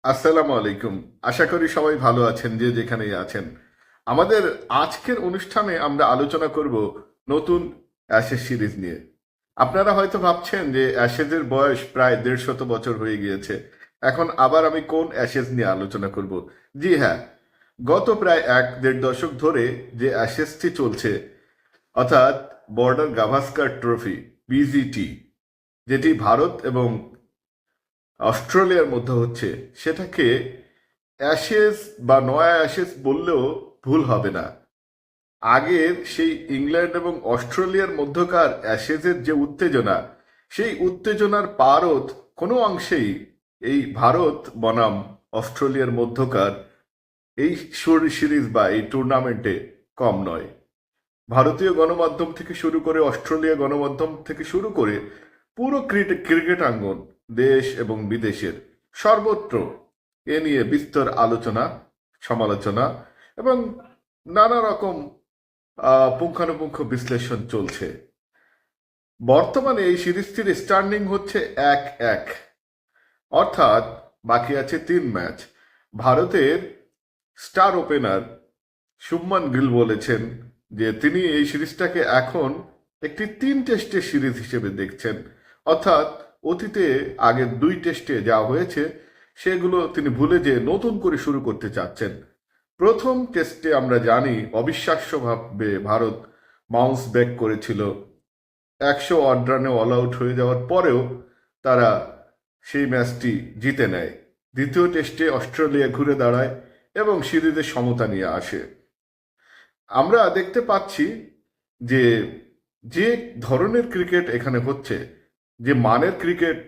আসসালামু আলাইকুম। আশা করি সবাই ভালো আছেন যে যেখানেই আছেন। আমাদের আজকের অনুষ্ঠানে আমরা আলোচনা করব নতুন অ্যাশেজ সিরিজ নিয়ে। আপনারা হয়তো ভাবছেন যে অ্যাশেজের বয়স প্রায় ১৫০ বছর হয়ে গিয়েছে, এখন আবার আমি কোন অ্যাশেজ নিয়ে আলোচনা করব। জি হ্যাঁ, গত প্রায় ১-১.৫ দশক ধরে যে অ্যাশেজটি চলছে, অর্থাৎ বর্ডার গাভাস্কার ট্রফি, বিজিটি, যেটি ভারত এবং অস্ট্রেলিয়ার মধ্যে হচ্ছে, সেটাকে অ্যাশেজ বা নয়া অ্যাশেজ বললেও ভুল হবে না। আগের সেই ইংল্যান্ড এবং অস্ট্রেলিয়ার মধ্যকার অ্যাশেজের যে উত্তেজনা, সেই উত্তেজনার পারদ কোনো অংশেই এই ভারত বনাম অস্ট্রেলিয়ার মধ্যকার এই সিরিজ বা এই টুর্নামেন্টে কম নয়। ভারতীয় গণমাধ্যম থেকে শুরু করে অস্ট্রেলিয়া গণমাধ্যম থেকে শুরু করে পুরো ক্রিকেট আঙ্গন, দেশ এবং বিদেশের সর্বত্র এ নিয়ে বিস্তর আলোচনা, সমালোচনা এবং নানা রকম পুঙ্খানুপুঙ্খ বিশ্লেষণ চলছে। বর্তমানে এই সিরিজটির স্ট্যান্ডিং হচ্ছে ১-১, অর্থাৎ বাকি আছে ৩ ম্যাচ। ভারতের স্টার ওপেনার শুভমান গিল বলেছেন যে তিনি এই সিরিজটাকে এখন একটি ৩ টেস্টের সিরিজ হিসেবে দেখছেন, অর্থাৎ অতীতে আগের ২ টেস্টে যা হয়েছে সেগুলো তিনি ভুলে যে নতুন করে শুরু করতে চাচ্ছেন। প্রথম টেস্টে আমরা জানি অবিশ্বাস্যভাবে ভারত বাউন্স ব্যাক করেছিল, ১০০ রানে অল আউট হয়ে যাওয়ার পরেও তারা সেই ম্যাচটি জিতে নেয়। দ্বিতীয় টেস্টে অস্ট্রেলিয়া ঘুরে দাঁড়ায় এবং সিরিজের সমতা নিয়ে আসে। আমরা দেখতে পাচ্ছি যে যে ধরনের ক্রিকেট এখানে হচ্ছে, যে মানের ক্রিকেট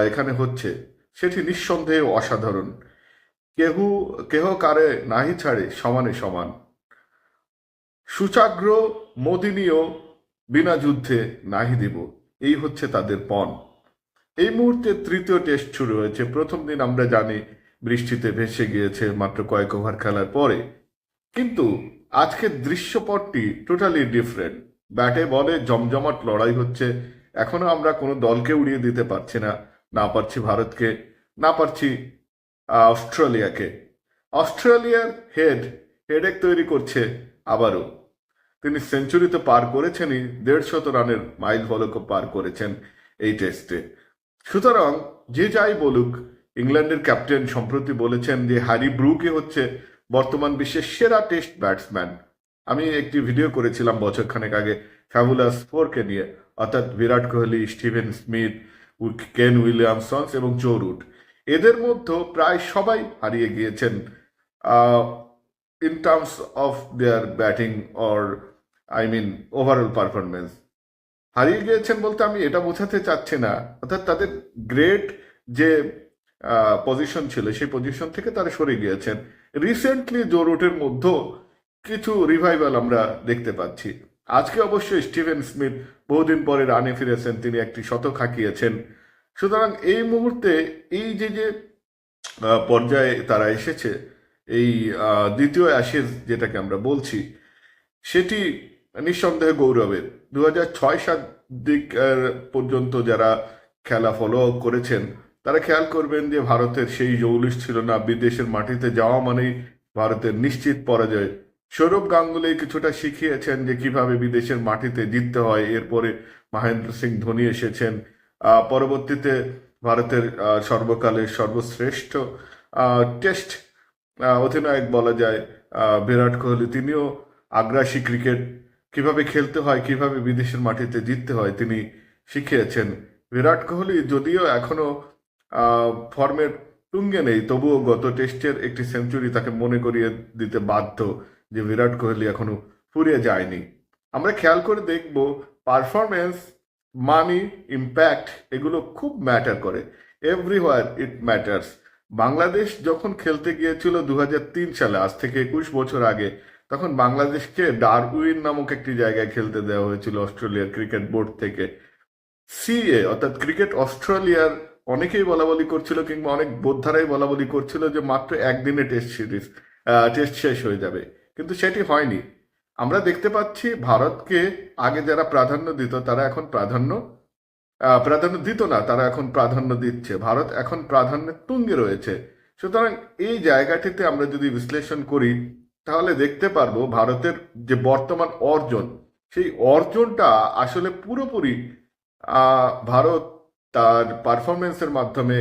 এখানে হচ্ছে, সেটি নিঃসন্দেহে অসাধারণ। কেহু কেহ কারে নাহি ছাড়ে সমানে সমান। সুচাগ্র মদিনীয় বিনা যুদ্ধে নাহি দিব, এই হচ্ছে তাদের পণ। এই মুহূর্তে তৃতীয় টেস্ট শুরু হয়েছে। প্রথম দিন আমরা জানি বৃষ্টিতে ভেসে গিয়েছে মাত্র কয়েক ওভার খেলার পরে, কিন্তু আজকের দৃশ্যপটটি টোটালি ডিফারেন্ট। ব্যাটে বলে জমজমাট লড়াই হচ্ছে। এখনো আমরা কোনো দলকে উড়িয়ে দিতে পারছি না, না পারছি ভারতকে, না পারছি অস্ট্রেলিয়াকে। অস্ট্রেলিয়ার হেডেক তৈরি করছে আবারও। তিনি সেঞ্চুরি তো পার করেছেনই, ১৫০ রানের মাইল ফলকও পার করেছেন এই টেস্টে। সুতরাং যে যাই বলুক, ইংল্যান্ডের ক্যাপ্টেন সম্প্রতি বলেছেন যে হ্যারি ব্রুকে হচ্ছে বর্তমান বিশ্বের সেরা টেস্ট ব্যাটসম্যান। আমি একটি ভিডিও করেছিলাম বছরখানেক আগে ফ্যাবুলাস ফোরকে নিয়ে, অর্থাৎ Virat Kohli, Steven Smith, Kane Williamson এবং জো রুট। এদের মধ্যে প্রায় সবাই হারিয়ে গিয়েছেন in terms of their batting or overall performance. হারিয়ে গিয়েছেন বলতে আমি এটা বোঝাতে চাচ্ছি না, অর্থাৎ তাদের গ্রেট যে পজিশন ছিল সেই পজিশন থেকে তারা সরে গিয়েছেন। রিসেন্টলি জো রুটের মধ্যেও কিছু রিভাইভাল আমরা দেখতে পাচ্ছি। আজকে অবশ্যই স্টিভেন স্মিথ বহুদিন পরে রানে ফিরেছেন, তিনি একটি শতক হাঁকিয়েছেন। সুতরাং এই মুহূর্তে এই যে পর্যায়ে তারা এসেছে, এই দ্বিতীয় অ্যাশেজ যেটাকে আমরা বলছি, সেটি নিঃসন্দেহে গৌরবের। ২০০৬ সাল দিক পর্যন্ত যারা খেলা ফলো করেছেন তারা খেয়াল করবেন যে ভারতের সেই জৌলুস ছিল না। বিদেশের মাটিতে যাওয়া মানেই ভারতের নিশ্চিত পরাজয়। সৌরভ গাঙ্গুলি কিছুটা শিখিয়েছেন যে কিভাবে বিদেশের মাটিতে জিততে হয়। এরপরে মহেন্দ্র সিং ধোনি এসেছেন। পরবর্তীতে ভারতের সর্বকালের সর্বশ্রেষ্ঠ টেস্ট অধিনায়ক বলা যায় বিরাট কোহলি, তিনিও আগ্রাসী ক্রিকেট কিভাবে খেলতে হয়, কিভাবে বিদেশের মাটিতে জিততে হয় তিনি শিখিয়েছেন। বিরাট কোহলি যদিও এখনো ফর্মের তুঙ্গে নেই, তবুও গত টেস্টের একটি সেঞ্চুরি তাকে মনে করিয়ে দিতে বাধ্য যে বিরাট কোহলি এখনো ফুরিয়ে যায়নি। আমরা খেয়াল করে দেখব পারফরমেন্স, মানি, ইম্প্যাক্ট এগুলো খুব ম্যাটার করে। এভরিওয়ার ইট ম্যাটার্স। বাংলাদেশ যখন খেলতে গিয়েছিল ২০০৩ সালে, আজ থেকে ২১ বছর আগে, তখন বাংলাদেশকে ডারউইন নামক একটি জায়গায় খেলতে দেওয়া হয়েছিল অস্ট্রেলিয়ার ক্রিকেট বোর্ড থেকে। সিএ অর্থাৎ ক্রিকেট অস্ট্রেলিয়ার অনেকেই বলা বলি করছিল, কিংবা অনেক বোদ্ধারাই বলা বলি করছিল যে মাত্র একদিনে টেস্ট শেষ হয়ে যাবে, কিন্তু সেটি হয়নি। আমরা দেখতে পাচ্ছি ভারতকে আগে যারা প্রাধান্য দিত তারা এখন প্রাধান্য দিত না, তারা এখন প্রাধান্য দিচ্ছে। ভারত এখন প্রাধান্যের তুঙ্গে রয়েছে। সুতরাং এই জায়গাটিতে আমরা যদি বিশ্লেষণ করি তাহলে দেখতে পারবো ভারতের যে বর্তমান অর্জন, সেই অর্জনটা আসলে পুরোপুরি ভারত তার পারফরমেন্সের মাধ্যমে,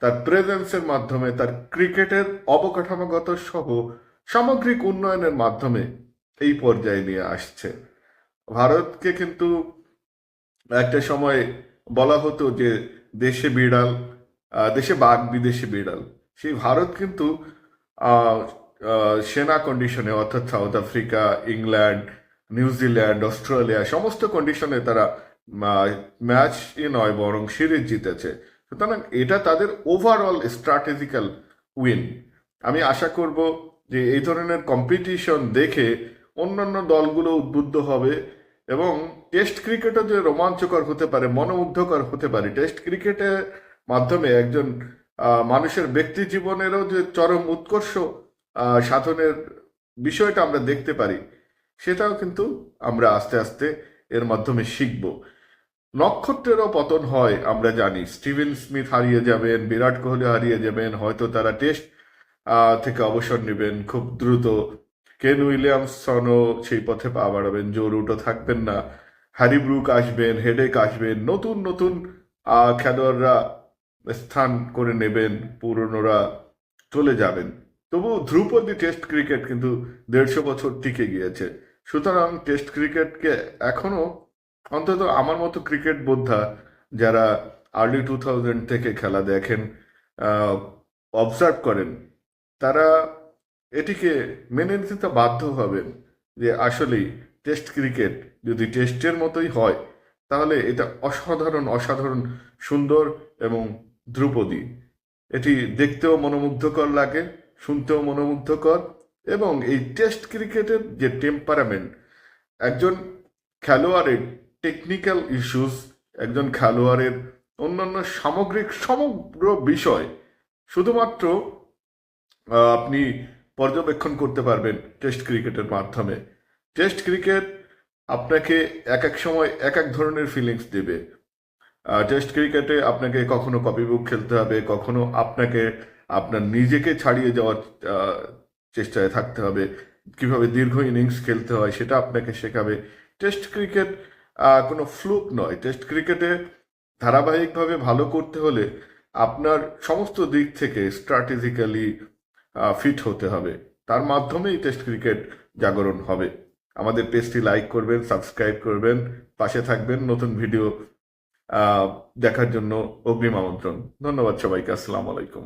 তার প্রেজেন্সের মাধ্যমে, তার ক্রিকেটের অবকাঠামোগত সহ সামগ্রিক উন্নয়নের মাধ্যমে এই পর্যায়ে নিয়ে আসছে। ভারতকে কিন্তু একটা সময় বলা হতো যে দেশে বিড়াল, দেশে বাঘ বিদেশে বিড়াল। সেই ভারত কিন্তু আহ, সেনা কন্ডিশনে, অর্থাৎ south Africa, England, New Zealand, Australia সমস্ত কন্ডিশনে তারা ম্যাচই নয় বরং সিরিজ জিতেছে। সুতরাং এটা তাদের ওভারঅল স্ট্র্যাটেজিক্যাল উইন। আমি আশা করব যে এই ধরনের কম্পিটিশন দেখে অন্যান্য দলগুলো উদ্বুদ্ধ হবে এবং টেস্ট ক্রিকেটও যে রোমাঞ্চকর হতে পারে, মনোমুগ্ধকর হতে পারে, টেস্ট ক্রিকেটের মাধ্যমে একজন মানুষের ব্যক্তি জীবনেরও যে চরম উৎকর্ষ সাধনের বিষয়টা আমরা দেখতে পারি, সেটাও কিন্তু আমরা আস্তে আস্তে এর মাধ্যমে শিখব। নক্ষত্রেরও পতন হয় আমরা জানি, স্টিভেন স্মিথ হারিয়ে যাবেন, বিরাট কোহলি হারিয়ে যাবেন, হয়তো তারা টেস্ট থেকে অবসর নেবেন খুব দ্রুত। কেন উইলিয়ামসনও সেই পথে পা বাড়াবেন, জো রুটও থাকবেন না, হ্যারি ব্রুক আসবেন, হেডেক আসবেন, নতুন নতুন খেলোয়াড়রা স্থান করে নেবেন, পুরনোরা চলে যাবেন। তবু ধ্রুপদী টেস্ট ক্রিকেট কিন্তু 150 বছর টিকে গিয়েছে। সুতরাং টেস্ট ক্রিকেটকে এখনো অন্তত আমার মতো ক্রিকেট বোদ্ধা যারা আর্লি 2000 থেকে খেলা দেখেন, অবজার্ভ করেন, তারা এটিকে মেনে নিতে বাধ্য হবেন যে আসলেই টেস্ট ক্রিকেট যদি টেস্টের মতোই হয় তাহলে এটা অসাধারণ অসাধারণ সুন্দর এবং ধ্রুপদী। এটি দেখতেও মনোমুগ্ধকর লাগে, শুনতেও মনোমুগ্ধকর। এবং এই টেস্ট ক্রিকেটের যে টেম্পারামেন্ট, একজন খেলোয়াড়ের টেকনিক্যাল ইস্যুস, একজন খেলোয়াড়ের অন্যান্য সামগ্রিক সমগ্র বিষয় শুধুমাত্র আপনি পর্যবেক্ষণ করতে পারবেন টেস্ট ক্রিকেটের মাধ্যমে। টেস্ট ক্রিকেট আপনাকে এক এক সময় এক এক ধরনের ফিলিংস দেবে। টেস্ট ক্রিকেটে আপনাকে কখনো কপিবুক খেলতে হবে, কখনো আপনাকে আপনার নিজেকে ছাড়িয়ে যাওয়ার চেষ্টায় থাকতে হবে, কিভাবে দীর্ঘ ইনিংস খেলতে হয় সেটা আপনাকে শেখাবে। টেস্ট ক্রিকেট কোনো ফ্লুক নয়। টেস্ট ক্রিকেটে ধারাবাহিকভাবে ভালো করতে হলে আপনার সমস্ত দিক থেকে স্ট্র্যাটেজিক্যালি ফিট হতে হবে, তার মাধ্যমেই টেস্ট ক্রিকেট জাগরণ হবে। আমাদের পেজটি লাইক করবেন, সাবস্ক্রাইব করবেন, পাশে থাকবেন। নতুন ভিডিও দেখার জন্য অগ্রিম আমন্ত্রণ। ধন্যবাদ সবাইকে। আসসালামু আলাইকুম।